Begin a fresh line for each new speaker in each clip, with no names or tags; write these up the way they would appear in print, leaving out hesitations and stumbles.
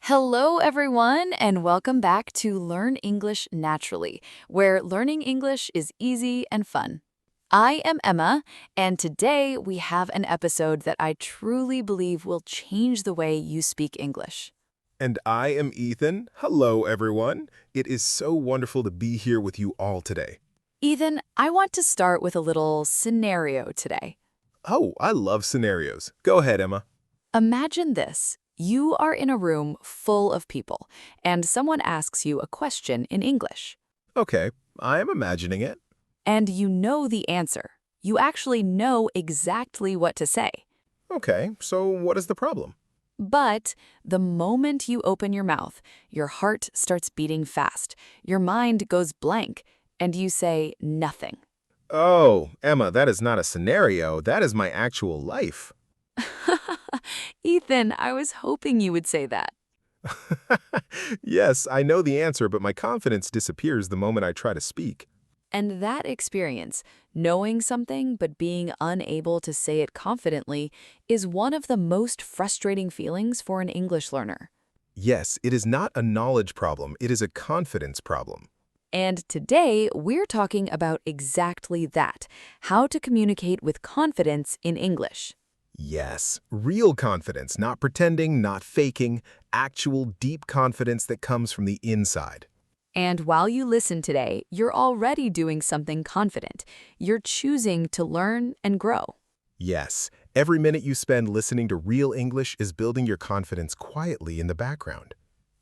Hello, everyone, and welcome back to Learn English Naturally, where learning English is easy and fun. I am Emma, and today we have an episode that I truly believe will change the way you speak English.
And I am Ethan. Hello, everyone. It is so wonderful to be here with you all today.
Ethan, I want to start with a little scenario today.
Oh, I love scenarios. Go ahead, Emma.
Imagine this. You are in a room full of people, and someone asks you a question in English.
Okay, I am imagining it.
And you know the answer. You actually know exactly what to say.
Okay, so what is the problem?
But the moment you open your mouth, your heart starts beating fast, your mind goes blank, and you say nothing.
Oh, Emma, that is not a scenario. That is my actual life.
Ethan, I was hoping you would say that.
Yes, I know the answer, but my confidence disappears the moment I try to speak.
And that experience, knowing something but being unable to say it confidently, is one of the most frustrating feelings for an English learner.
Yes, it is not a knowledge problem. It is a confidence problem.
And today, we're talking about exactly that, how to communicate with confidence in English.
Yes, real confidence, not pretending, not faking, actual deep confidence that comes from the inside.
And while you listen today, you're already doing something confident. You're choosing to learn and grow.
Yes, every minute you spend listening to real English is building your confidence quietly in the background.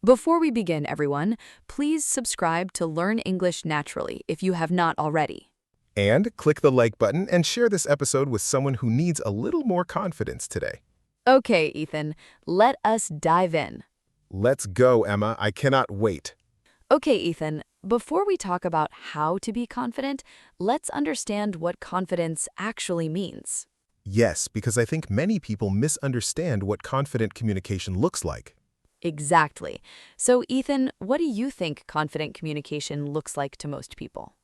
Before we begin, everyone, please subscribe to Learn English Naturally if you have not already.
And click the like button and share this episode with someone who needs a little more confidence today.
Okay, Ethan, let us dive in.
Let's go, Emma. I cannot wait.
Okay, Ethan, before we talk about how to be confident, let's understand what confidence actually means.
Yes, because I think many people misunderstand what confident communication looks like.
Exactly. So, Ethan, what do you think confident communication looks like to most people?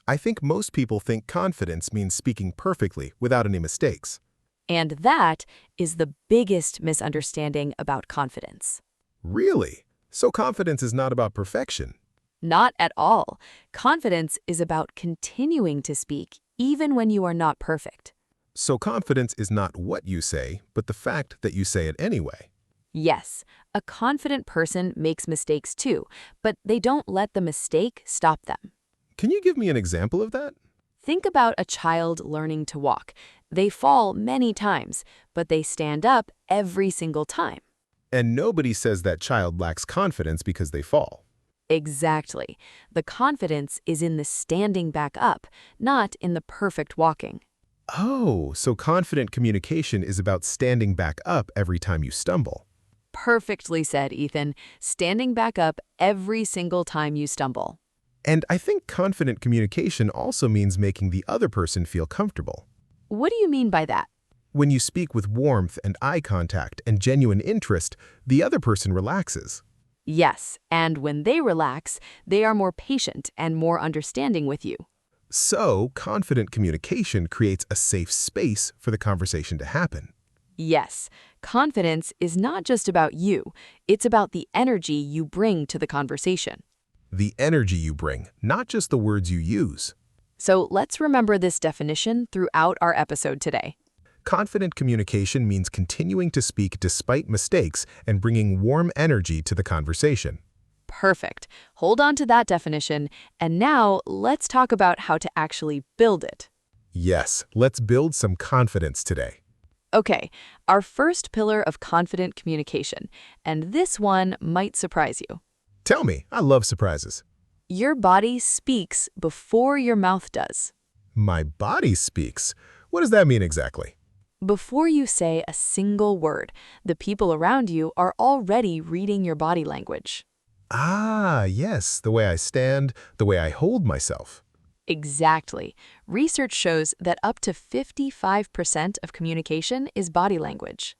I think most people think confidence means speaking perfectly without any mistakes.
And that is the biggest misunderstanding about confidence.
Really? So confidence is not about perfection.
Not at all. Confidence is about continuing to speak even when you are not perfect.
So confidence is not what you say, but the fact that you say it anyway.
Yes, a confident person makes mistakes too, but they don't let the mistake stop them.
Can you give me an example of that?
Think about a child learning to walk. They fall many times, but they stand up every single time.
And nobody says that child lacks confidence because they fall.
Exactly. The confidence is in the standing back up, not in the perfect walking.
Oh, so confident communication is about standing back up every time you stumble.
Perfectly said, Ethan. Standing back up every single time you stumble.
And I think confident communication also means making the other person feel comfortable.
What do you mean by that?
When you speak with warmth and eye contact and genuine interest, the other person relaxes.
Yes, and when they relax, they are more patient and more understanding with you.
So, confident communication creates a safe space for the conversation to happen.
Yes, confidence is not just about you, it's about the energy you bring to the conversation.
The energy you bring, not just the words you use.
So let's remember this definition throughout our episode today.
Confident communication means continuing to speak despite mistakes and bringing warm energy to the conversation.
Perfect. Hold on to that definition, and now let's talk about how to actually build it.
Yes, let's build some confidence today.
Okay, our first pillar of confident communication, and this one might surprise you.
Tell me, I love surprises.
Your body speaks before your mouth does.
My body speaks. What does that mean exactly?
Before you say a single word, the people around you are already reading your body language.
Ah, yes, the way I stand, the way I hold myself.
Exactly. Research shows that up to 55% of communication is body language.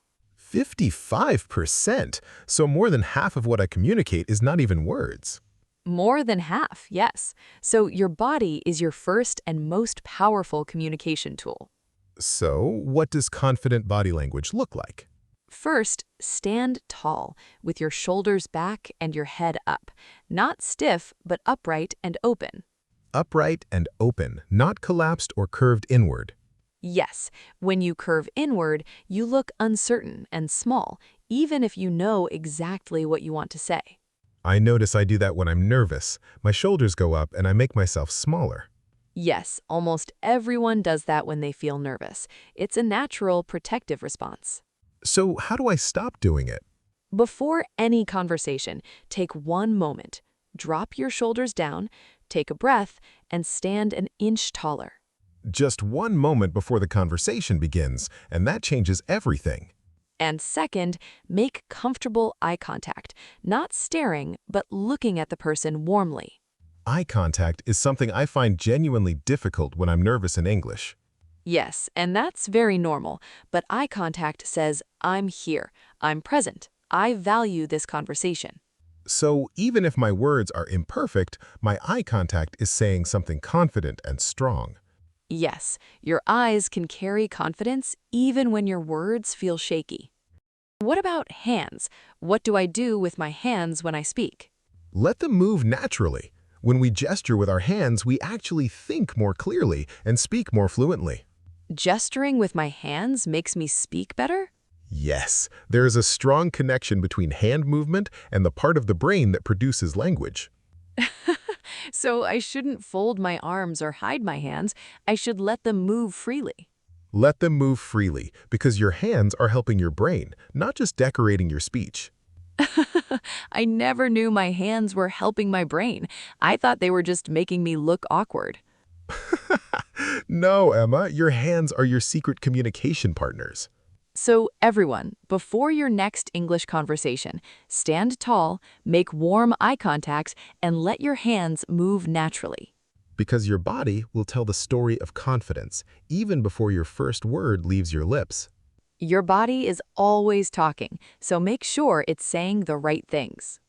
55%? So more than half of what I communicate is not even words.
More than half, yes. So your body is your first and most powerful communication tool.
So, what does confident body language look like?
First, stand tall, with your shoulders back and your head up. Not stiff, but upright and open.
Upright and open, not collapsed or curved inward.
Yes, when you curve inward, you look uncertain and small, even if you know exactly what you want to say.
I notice I do that when I'm nervous. My shoulders go up and I make myself smaller.
Yes, almost everyone does that when they feel nervous. It's a natural protective response.
So how do I stop doing it?
Before any conversation, take one moment. Drop your shoulders down, take a breath, and stand an inch taller.
Just one moment before the conversation begins, and that changes everything.
And second, make comfortable eye contact, not staring, but looking at the person warmly.
Eye contact is something I find genuinely difficult when I'm nervous in English.
Yes, and that's very normal, but eye contact says, I'm here, I'm present, I value this conversation.
So even if my words are imperfect, my eye contact is saying something confident and strong.
Yes, your eyes can carry confidence even when your words feel shaky. What about hands? What do I do with my hands when I speak?
Let them move naturally. When we gesture with our hands, we actually think more clearly and speak more fluently.
Gesturing with my hands makes me speak better?
Yes, there is a strong connection between hand movement and the part of the brain that produces language.
So I shouldn't fold my arms or hide my hands. I should let them move freely.
Let them move freely because your hands are helping your brain, not just decorating your speech.
I never knew my hands were helping my brain. I thought they were just making me look awkward.
No, Emma, your hands are your secret communication partners.
So everyone, before your next English conversation, stand tall, make warm eye contact, and let your hands move naturally.
Because your body will tell the story of confidence, even before your first word leaves your lips.
Your body is always talking, so make sure it's saying the right things.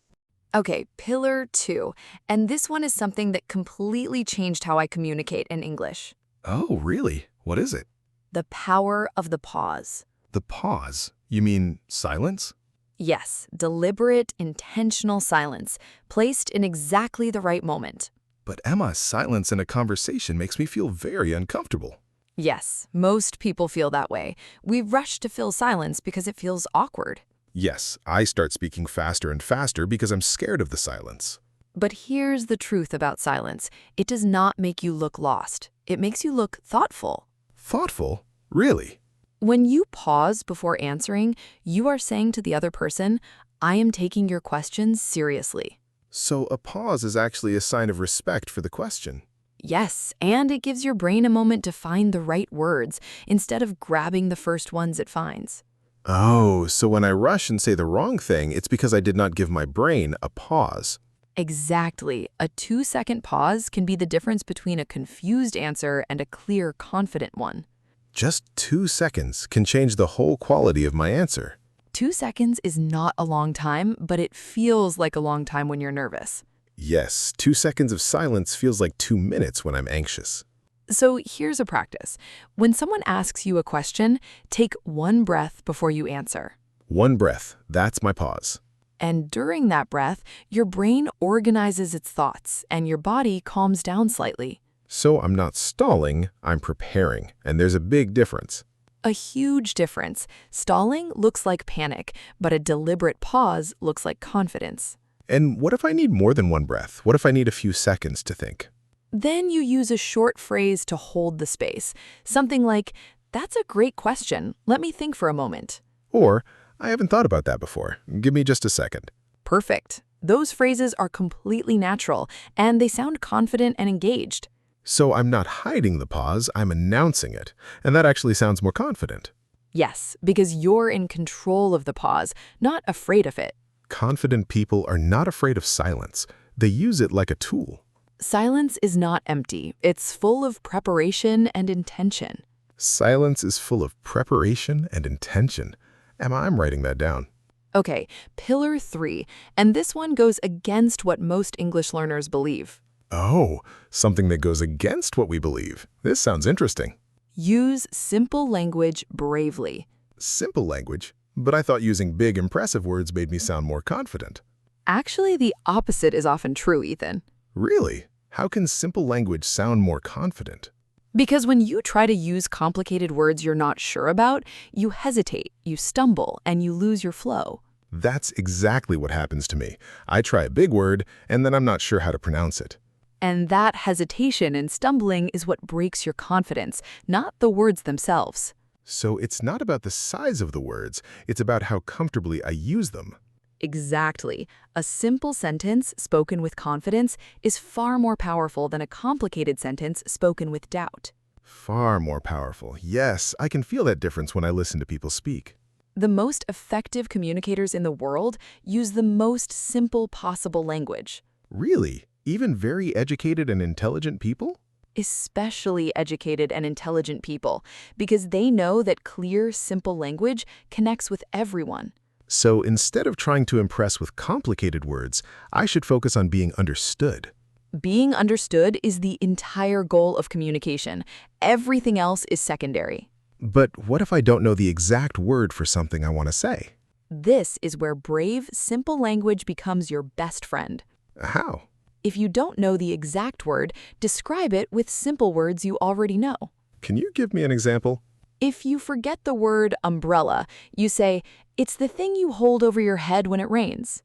Okay, pillar 2. And this one is something that completely changed how I communicate in English.
Oh, really? What is it?
The power of the pause.
The pause. You mean silence?
Yes, deliberate, intentional silence, placed in exactly the right moment.
But Emma, silence in a conversation makes me feel very uncomfortable.
Yes, most people feel that way. We rush to fill silence because it feels awkward.
Yes, I start speaking faster and faster because I'm scared of the silence.
But here's the truth about silence. It does not make you look lost. It makes you look thoughtful.
Thoughtful? Really?
When you pause before answering, you are saying to the other person, I am taking your questions seriously.
So a pause is actually a sign of respect for the question.
Yes, and it gives your brain a moment to find the right words instead of grabbing the first ones it finds.
Oh, so when I rush and say the wrong thing, it's because I did not give my brain a pause.
Exactly. A 2-second pause can be the difference between a confused answer and a clear, confident one.
Just 2 seconds can change the whole quality of my answer.
2 seconds is not a long time, but it feels like a long time when you're nervous.
Yes, 2 seconds of silence feels like 2 minutes when I'm anxious.
So here's a practice. When someone asks you a question, take one breath before you answer.
One breath, that's my pause.
And during that breath, your brain organizes its thoughts and your body calms down slightly.
So I'm not stalling, I'm preparing, and there's a big difference.
A huge difference. Stalling looks like panic, but a deliberate pause looks like confidence.
And what if I need more than one breath? What if I need a few seconds to think?
Then you use a short phrase to hold the space. Something like, that's a great question. Let me think for a moment.
Or, I haven't thought about that before. Give me just a second.
Perfect. Those phrases are completely natural, and they sound confident and engaged.
So I'm not hiding the pause, I'm announcing it. And that actually sounds more confident.
Yes, because you're in control of the pause, not afraid of it.
Confident people are not afraid of silence. They use it like a tool.
Silence is not empty. It's full of preparation and intention.
Silence is full of preparation and intention. Emma, I'm writing that down.
Okay, pillar 3, and this one goes against what most English learners believe.
Oh, something that goes against what we believe. This sounds interesting.
Use simple language bravely.
Simple language? But I thought using big, impressive words made me sound more confident.
Actually, the opposite is often true, Ethan.
Really? How can simple language sound more confident?
Because when you try to use complicated words you're not sure about, you hesitate, you stumble, and you lose your flow.
That's exactly what happens to me. I try a big word, and then I'm not sure how to pronounce it.
And that hesitation and stumbling is what breaks your confidence, not the words themselves.
So it's not about the size of the words, it's about how comfortably I use them.
Exactly. A simple sentence spoken with confidence is far more powerful than a complicated sentence spoken with doubt.
Far more powerful. Yes, I can feel that difference when I listen to people speak.
The most effective communicators in the world use the most simple possible language.
Really? Even very educated and intelligent people?
Especially educated and intelligent people, because they know that clear, simple language connects with everyone.
So instead of trying to impress with complicated words, I should focus on being understood.
Being understood is the entire goal of communication. Everything else is secondary.
But what if I don't know the exact word for something I want to say?
This is where brave, simple language becomes your best friend.
How?
If you don't know the exact word, describe it with simple words you already know.
Can you give me an example?
If you forget the word umbrella, you say, "It's the thing you hold over your head when it rains."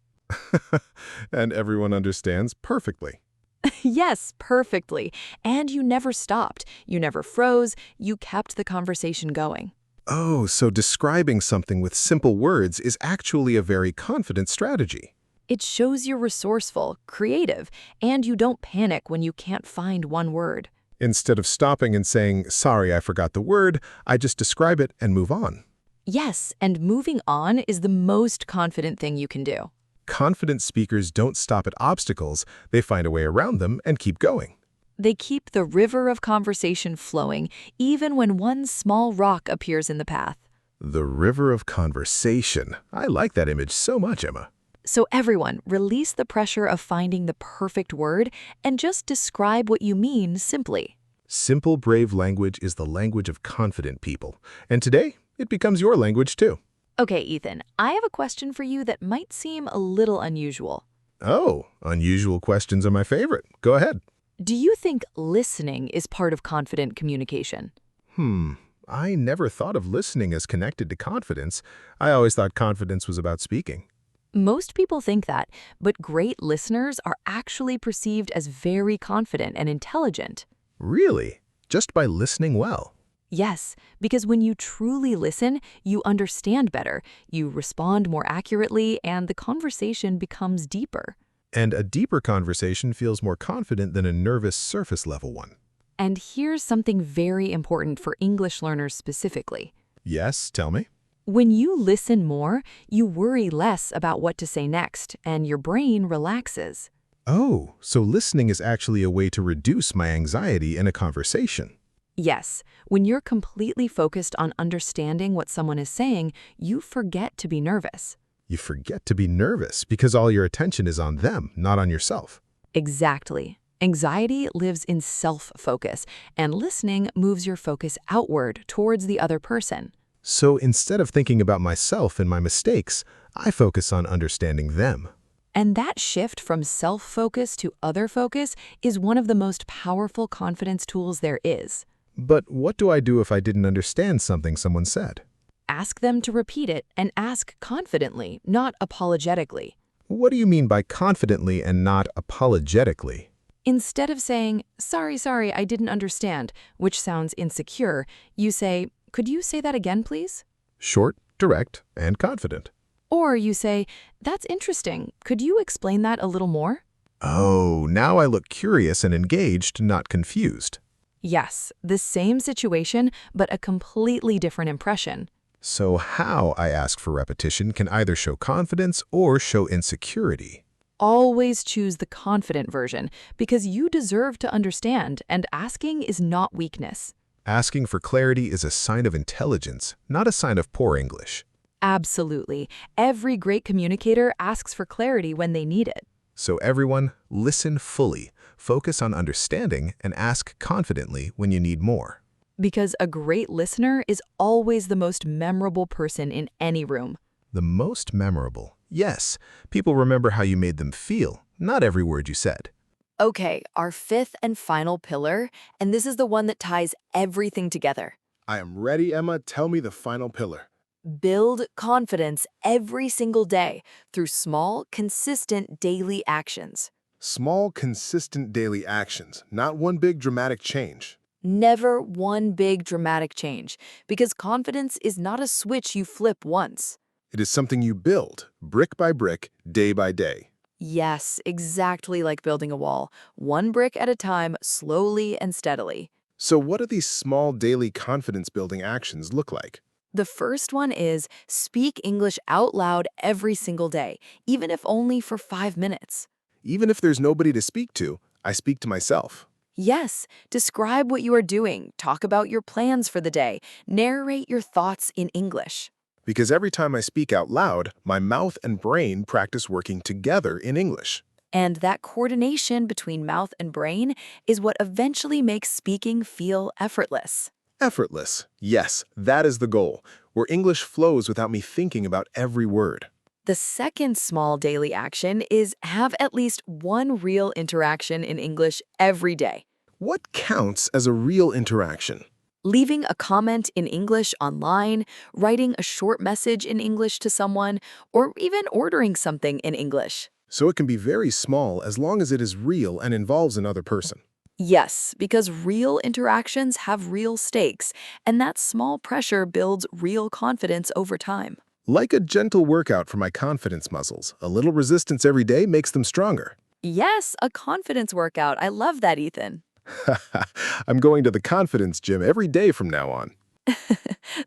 And everyone understands perfectly.
Yes, perfectly. And you never stopped. You never froze. You kept the conversation going.
Oh, so describing something with simple words is actually a very confident strategy.
It shows you're resourceful, creative, and you don't panic when you can't find one word.
Instead of stopping and saying, sorry, I forgot the word, I just describe it and move on.
Yes, and moving on is the most confident thing you can do.
Confident speakers don't stop at obstacles, they find a way around them and keep going.
They keep the river of conversation flowing, even when one small rock appears in the path.
The river of conversation. I like that image so much, Emma.
So everyone, release the pressure of finding the perfect word and just describe what you mean simply.
Simple, brave language is the language of confident people. And today, it becomes your language too.
Okay, Ethan, I have a question for you that might seem a little unusual.
Oh, unusual questions are my favorite. Go ahead.
Do you think listening is part of confident communication?
I never thought of listening as connected to confidence. I always thought confidence was about speaking.
Most people think that, but great listeners are actually perceived as very confident and intelligent.
Really? Just by listening well?
Yes, because when you truly listen, you understand better, you respond more accurately, and the conversation becomes deeper.
And a deeper conversation feels more confident than a nervous surface-level one.
And here's something very important for English learners specifically.
Yes, tell me.
When you listen more, you worry less about what to say next, and your brain relaxes.
Oh, so listening is actually a way to reduce my anxiety in a conversation.
Yes, when you're completely focused on understanding what someone is saying, you forget to be nervous.
You forget to be nervous because all your attention is on them, not on yourself.
Exactly. Anxiety lives in self-focus, and listening moves your focus outward towards the other person.
So instead of thinking about myself and my mistakes, I focus on understanding them.
And that shift from self-focus to other focus is one of the most powerful confidence tools there is.
But what do I do if I didn't understand something someone said?
Ask them to repeat it and ask confidently, not apologetically.
What do you mean by confidently and not apologetically?
Instead of saying, sorry, I didn't understand, which sounds insecure, you say, could you say that again, please?
Short, direct, and confident.
Or you say, that's interesting. Could you explain that a little more?
Oh, now I look curious and engaged, not confused.
Yes, the same situation, but a completely different impression.
So how I ask for repetition can either show confidence or show insecurity.
Always choose the confident version because you deserve to understand, and asking is not weakness.
Asking for clarity is a sign of intelligence, not a sign of poor English.
Absolutely. Every great communicator asks for clarity when they need it.
So everyone, listen fully, focus on understanding, and ask confidently when you need more.
Because a great listener is always the most memorable person in any room.
The most memorable. Yes, people remember how you made them feel, not every word you said.
Okay, our fifth and final pillar, and this is the one that ties everything together.
I am ready, Emma. Tell me the final pillar.
Build confidence every single day through small, consistent daily actions.
Small, consistent daily actions, not one big dramatic change.
Never one big dramatic change, because confidence is not a switch you flip once.
It is something you build, brick by brick, day by day.
Yes, exactly like building a wall, one brick at a time, slowly and steadily.
So what do these small daily confidence-building actions look like?
The first one is speak English out loud every single day, even if only for 5 minutes.
Even if there's nobody to speak to, I speak to myself.
Yes, describe what you are doing, talk about your plans for the day, narrate your thoughts in English.
Because every time I speak out loud, my mouth and brain practice working together in English.
And that coordination between mouth and brain is what eventually makes speaking feel effortless.
Effortless. Yes, that is the goal, where English flows without me thinking about every word.
The second small daily action is have at least one real interaction in English every day.
What counts as a real interaction?
Leaving a comment in English online, writing a short message in English to someone, or even ordering something in English.
So it can be very small as long as it is real and involves another person.
Yes, because real interactions have real stakes, and that small pressure builds real confidence over time.
Like a gentle workout for my confidence muscles, a little resistance every day makes them stronger.
Yes, a confidence workout. I love that, Ethan.
I'm going to the confidence gym every day from now on.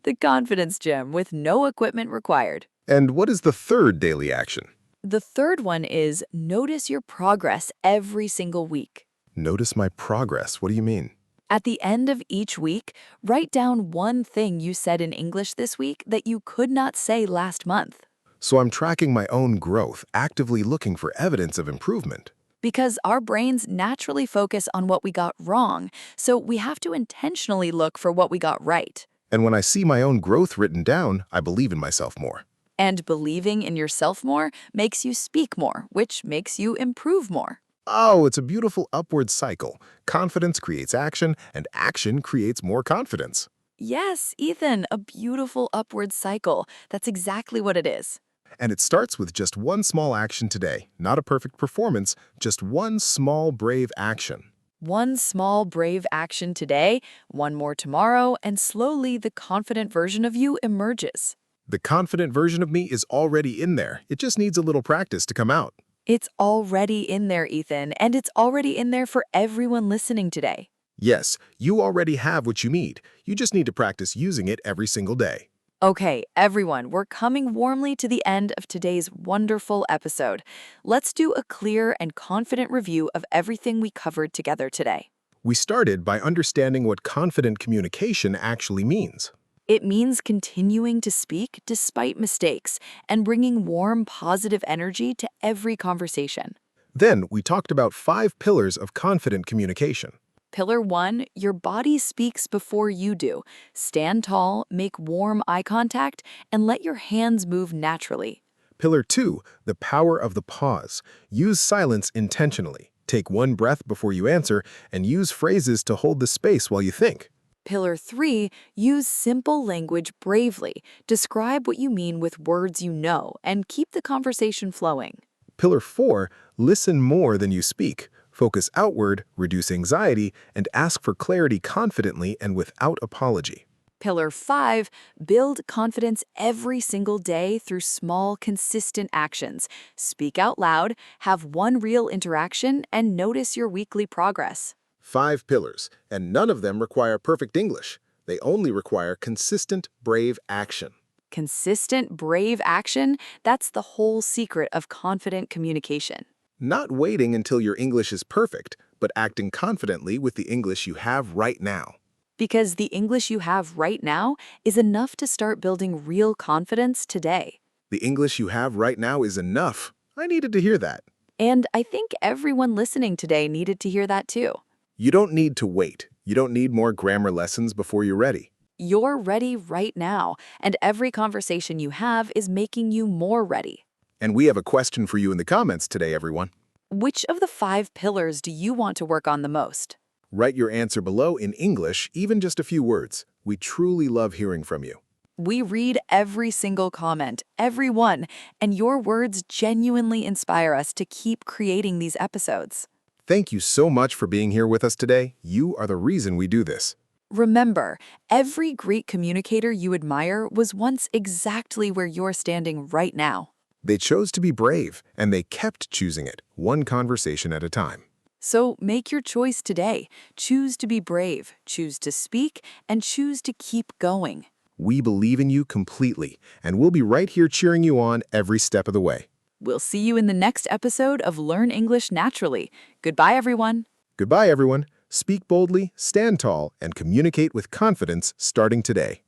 The confidence gym with no equipment required.
And what is the third daily action?
The third one is notice your progress every single week.
Notice my progress. What do you mean?
At the end of each week, write down one thing you said in English this week that you could not say last month.
So I'm tracking my own growth, actively looking for evidence of improvement.
Because our brains naturally focus on what we got wrong, so we have to intentionally look for what we got right.
And when I see my own growth written down, I believe in myself more.
And believing in yourself more makes you speak more, which makes you improve more.
Oh, it's a beautiful upward cycle. Confidence creates action, and action creates more confidence.
Yes, Ethan, a beautiful upward cycle. That's exactly what it is.
And it starts with just one small action today. Not a perfect performance, just one small, brave action.
One small, brave action today, one more tomorrow, and slowly the confident version of you emerges.
The confident version of me is already in there. It just needs a little practice to come out.
It's already in there, Ethan, and it's already in there for everyone listening today.
Yes, you already have what you need. You just need to practice using it every single day.
Okay, everyone, we're coming warmly to the end of today's wonderful episode. Let's do a clear and confident review of everything we covered together today.
We started by understanding what confident communication actually means.
It means continuing to speak despite mistakes and bringing warm, positive energy to every conversation.
Then we talked about 5 pillars of confident communication.
Pillar 1, your body speaks before you do. Stand tall, make warm eye contact, and let your hands move naturally.
Pillar 2, the power of the pause. Use silence intentionally. Take one breath before you answer and use phrases to hold the space while you think.
Pillar 3, use simple language bravely. Describe what you mean with words you know and keep the conversation flowing.
Pillar 4, listen more than you speak. Focus outward, reduce anxiety, and ask for clarity confidently and without apology.
Pillar 5, build confidence every single day through small, consistent actions. Speak out loud, have one real interaction, and notice your weekly progress.
5 pillars, and none of them require perfect English. They only require consistent, brave action.
Consistent, brave action, that's the whole secret of confident communication.
Not waiting until your English is perfect, but acting confidently with the English you have right now.
Because the English you have right now is enough to start building real confidence today.
The English you have right now is enough. I needed to hear that.
And I think everyone listening today needed to hear that too.
You don't need to wait. You don't need more grammar lessons before you're ready.
You're ready right now, and every conversation you have is making you more ready.
And we have a question for you in the comments today, everyone.
Which of the 5 pillars do you want to work on the most?
Write your answer below in English, even just a few words. We truly love hearing from you.
We read every single comment, every one, and your words genuinely inspire us to keep creating these episodes.
Thank you so much for being here with us today. You are the reason we do this.
Remember, every great communicator you admire was once exactly where you're standing right now.
They chose to be brave, and they kept choosing it, one conversation at a time.
So make your choice today. Choose to be brave, choose to speak, and choose to keep going.
We believe in you completely, and we'll be right here cheering you on every step of the way.
We'll see you in the next episode of Learn English Naturally. Goodbye, everyone.
Goodbye, everyone. Speak boldly, stand tall, and communicate with confidence starting today.